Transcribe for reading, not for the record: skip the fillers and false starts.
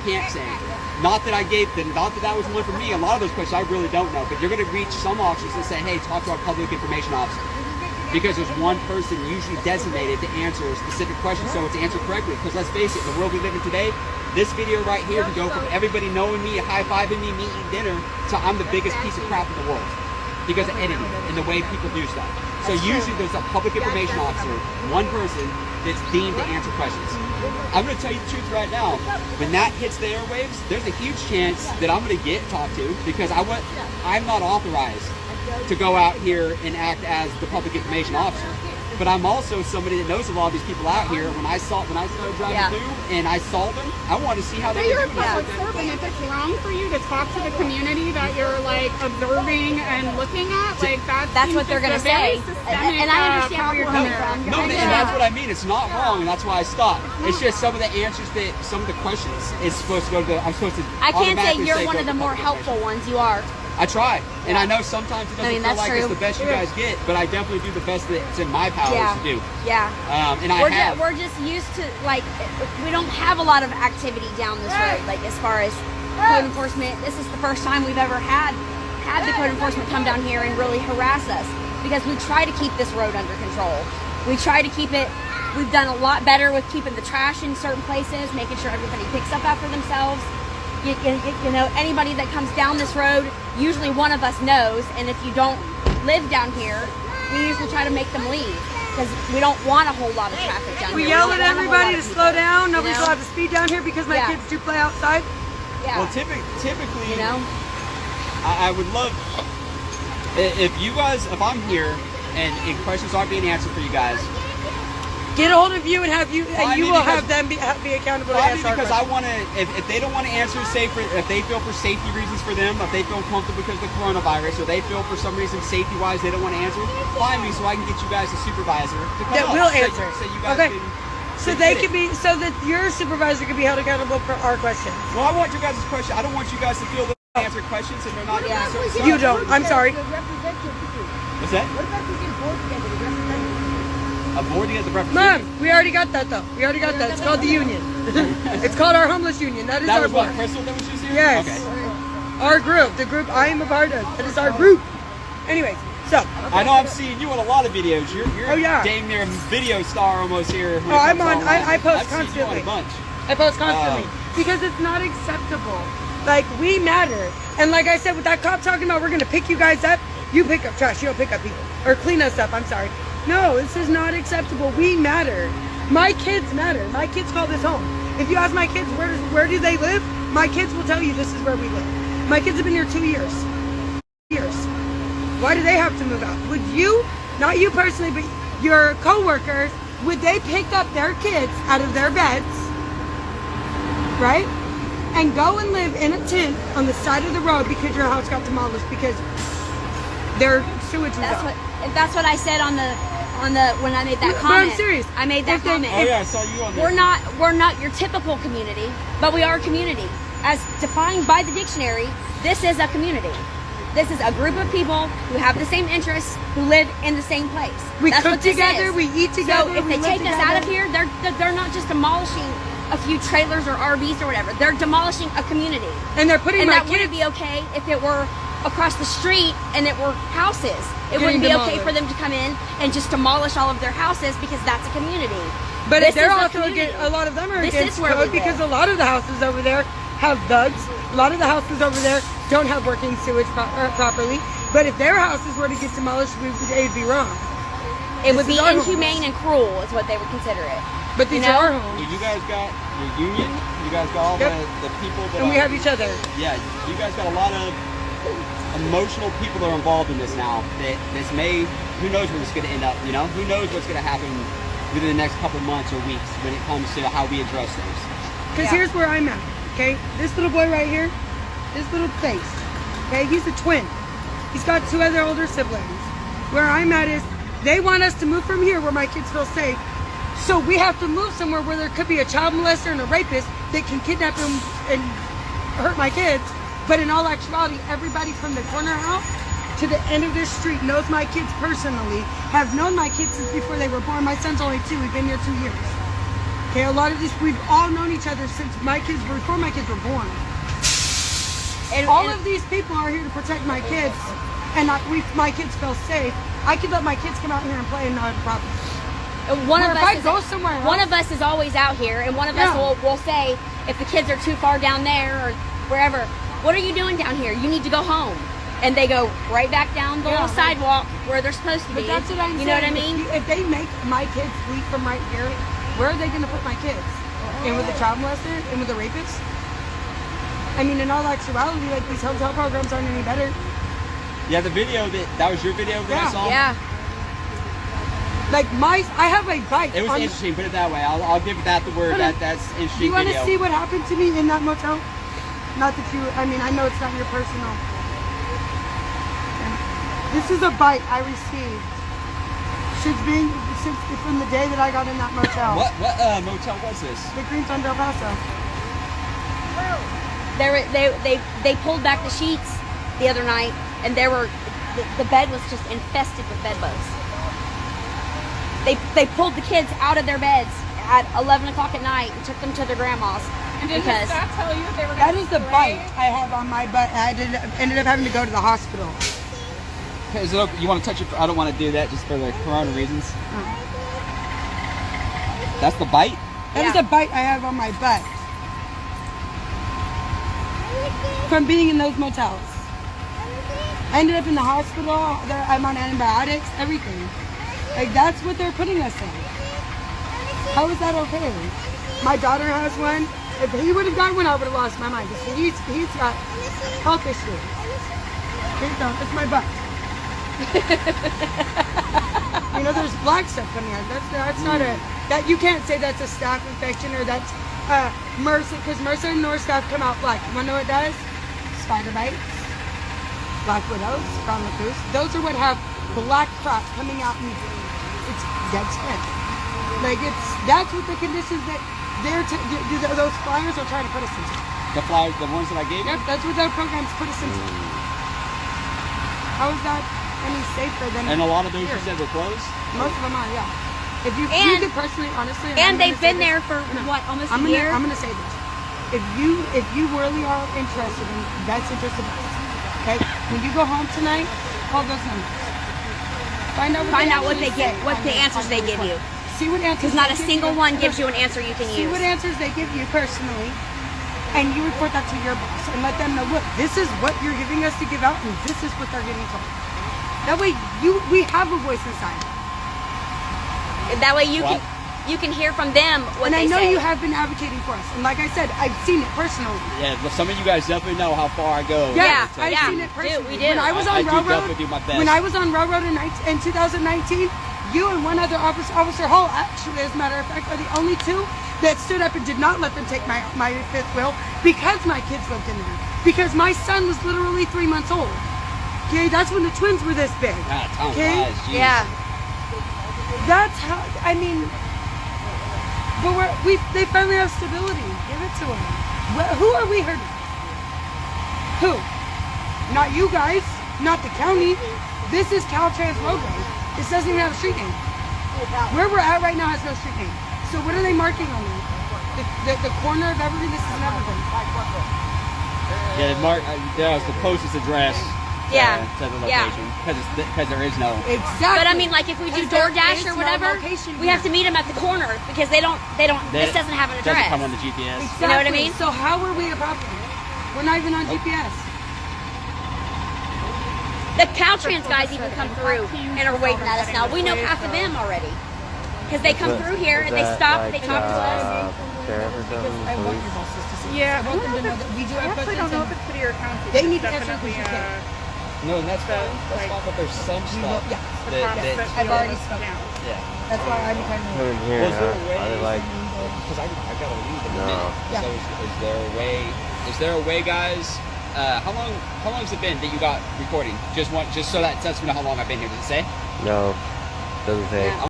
can't say. Not that that was one for me. A lot of those questions I really don't know, but you're going to reach some officers and say, hey, talk to our public information officer. Because there's one person usually designated to answer a specific question so it's answered correctly. Because let's face it, the world we live in today, this video right here can go from everybody knowing me, high-fiving me eating dinner, to I'm the biggest piece of crap in the world. Because of editing and the way people do stuff. So usually there's a public information officer, one person, that's deemed to answer questions. I'm going to tell you the truth right now. When that hits the airwaves, there's a huge chance that I'm going to get talked to because I'm not authorized to go out here and act as the public information officer. But I'm also somebody that knows a lot of these people out here. When I started driving through and I saw them, I wanted to see how they were doing. And if it's wrong for you to talk to the community that you're like observing and looking at, like that's what they're going to say. And I understand where you're coming from. No, and that's what I mean. It's not wrong, and that's why I stopped. It's just some of the answers some of the questions is supposed to go to I'm supposed to. I can't say you're one of the more helpful ones. You are. I try, and I know sometimes it doesn't feel like it's the best you guys get, but I definitely do the best that's in my power to do. Yeah. And we're just used to, like, we don't have a lot of activity down this road, like as far as code enforcement. This is the first time we've ever had the code enforcement come down here and really harass us because we try to keep this road under control. We try to keep it. We've done a lot better with keeping the trash in certain places, making sure everybody picks up after themselves. You know, anybody that comes down this road, usually one of us knows, and if you don't live down here, we usually try to make them leave because we don't want a whole lot of traffic down here. We yell at everybody to slow down. Nobody's allowed to speed down here because my kids do play outside. Yeah. Well, typically, you know, I would love if I'm here and questions aren't being answered for you guys. Get a hold of you and you will have them be accountable to answer our because I want to, if they don't want to answer, if they feel for safety reasons for them, if they feel comfortable because of the coronavirus, or they feel for some reason safety-wise they don't want to answer, find me so I can get you guys a supervisor to come that will answer. So you guys can. So that your supervisor can be held accountable for our questions. Well, I want your guys' question. I don't want you guys to feel that they answer questions and they're not. You don't. I'm sorry. What's that? What about you get board together to represent? A board together to represent? Mom, we already got that though. We already got that. It's called the union. It's called our homeless union. That is our board. That was what, Crystal that was just here? Yes. Okay. Our group, the group I am a part of. That is our group. Anyways, so. I know I'm seeing you in a lot of videos. You're damn near a video star almost here. Oh, I'm on. I post constantly. I've seen you on a bunch. I post constantly because it's not acceptable. Like, we matter. And like I said, with that cop talking about we're going to pick you guys up, you pick up trash, you don't pick up people. Or clean us up, I'm sorry. No, this is not acceptable. We matter. My kids matter. My kids call this home. If you ask my kids where do they live, my kids will tell you this is where we live. My kids have been here 2 years. Why do they have to move out? Would you, not you personally, but your co-workers, would they pick up their kids out of their beds, right? And go and live in a tent on the side of the road because your house got demolished because their sewage was out. That's what I said on the when I made that comment. But I'm serious. I made that comment. Oh yeah, I saw you on there. We're not your typical community, but we are a community. As defined by the dictionary, this is a community. This is a group of people who have the same interests, who live in the same place. We cook together, we eat together. So if they take us out of here, they're not just demolishing a few trailers or RVs or whatever. They're demolishing a community. And they're putting that wouldn't be okay if it were across the street and it were houses. It wouldn't be okay for them to come in and just demolish all of their houses because that's a community. But they're also a lot of them are against code because a lot of the houses over there have thugs. A lot of the houses over there don't have working sewage properly. But if their houses were to get demolished, it would be wrong. It would be inhumane and cruel is what they would consider it. But these are our homes. You guys got your union. You guys got all the people that and we have each other. Yeah, you guys got a lot of emotional people that are involved in this now. Who knows where this is going to end up, you know? Who knows what's going to happen within the next couple months or weeks when it comes to how we address things. Because here's where I'm at, okay? This little boy right here, this little face, okay? He's a twin. He's got 2 other older siblings. Where I'm at is they want us to move from here where my kids feel safe. So we have to move somewhere where there could be a child molester and a rapist that can kidnap them and hurt my kids. But in all actuality, everybody from the corner house to the end of this street knows my kids personally, have known my kids since before they were born. My son's only 2, we've been here 2 years. Okay, a lot of these, we've all known each other since before my kids were born. All of these people are here to protect my kids, and my kids feel safe. I could let my kids come out here and play and not have a problem. One of us is always out here, and one of us will say, if the kids are too far down there or wherever, what are you doing down here? You need to go home. And they go right back down the little sidewalk where they're supposed to be. But that's what I'm saying. You know what I mean? If they make my kids leave from right here, where are they going to put my kids? In with a child molester? In with a rapist? I mean, in all actuality, like, these hotel programs aren't any better. Yeah, the video that was your video that I saw. Yeah. Like I have a bike. It was interesting. Put it that way. I'll give that the word. That's interesting. Do you want to video. see what happened to me in that motel? Not that you. I mean, I know it's not your personal. This is a bite I received since from the day that I got in that motel. What motel was this? The Green Thunder El Paso. They pulled back the sheets the other night, and the bed was just infested with bed bugs. They pulled the kids out of their beds at 11 o'clock at night and took them to their grandma's. And did the staff tell you they were going That is the bite I have on my butt. I ended up having to go to the hospital. Is it okay? You want to touch it? I don't want to do that just for the corona reasons. That's the bite? That is the bite I have on my butt. From being in those motels. I ended up in the hospital. I'm on antibiotics, everything. Like, that's what they're putting us in. How is that okay? My daughter has one. If he would have gotten one, I would have lost my mind. He's got health issues. Here you go. It's my butt. You know, there's black stuff coming out. That's not that you can't say that's a staph infection or that's MRSA, because MRSA and North staph come out black. You want to know what it does? Spider bites, black widows, brown recluse. Those are what have black crap coming out and it's dead skin. Like that's what the conditions that those flyers are trying to put us into. The flyers, the ones that I gave you? Yep, that's what that program's put us into. How is that any safer than? And a lot of those you said were closed? Most of them are, yeah. If you could personally, honestly, and they've been there for what, almost a year? I'm gonna say this. If you really are interested in best interest of us, okay? When you go home tonight, call those numbers. Find out what they get, what the answers they give you. See what answers. Because not a single one gives you an answer you can use. See what answers they give you personally, and you report that to your boss and let them know. Look, this is what you're giving us to give out, and this is what they're getting told. That way, we have a voice inside. That way you can hear from them what they say. And I know you have been advocating for us. And like I said, I've seen it personally. Yeah, well, some of you guys definitely know how far I go. Yeah, I've seen it personally. We do. When I was on Railroad, do my best. When I was on Railroad in 2019, you and one other officer, Officer Hall, actually, as a matter of fact, are the only two that stood up and did not let them take my fifth wheel because my kids lived in there. Because my son was literally 3 months old. Okay, that's when the twins were this big. Time okay? flies, geez. Yeah. That's how, I mean, but they finally have stability. Give it to them. Who are we hurting? Who? Not you guys, not the county. This is Caltrans roadway. This doesn't even have a street name. Where we're at right now has no street name. So what are they marking on there? The corner of Evergreen, this is an Evergreen. Yeah, that was the closest address. To the location, because there is no. Exactly. But I mean, like if we do DoorDash or whatever, we have to meet them at the corner because this doesn't have an address. Doesn't come on the GPS. Exactly. You know what I mean? So how are we a problem? We're not even on GPS. The Caltrans guys even come through and are waving at us now. We know half of them already because they come through here and they stop and they talk to us. Sheriff or something? I want your bosses to see. Yeah, I want them to know that we do have I actually don't know if it's city or county. They need to Definitely, answer because you No, and that's fine. That's fine, but there's some stuff. Yeah. I've already spoken. Yeah. That's why I'm kind of. Coming here, Was there a way? I like. Because I gotta leave in a No. minute. Yeah. So is there a way, guys? How long has it been that you got recording? Just so that lets me know how long I've been here. Does it say? No, doesn't say. Yeah.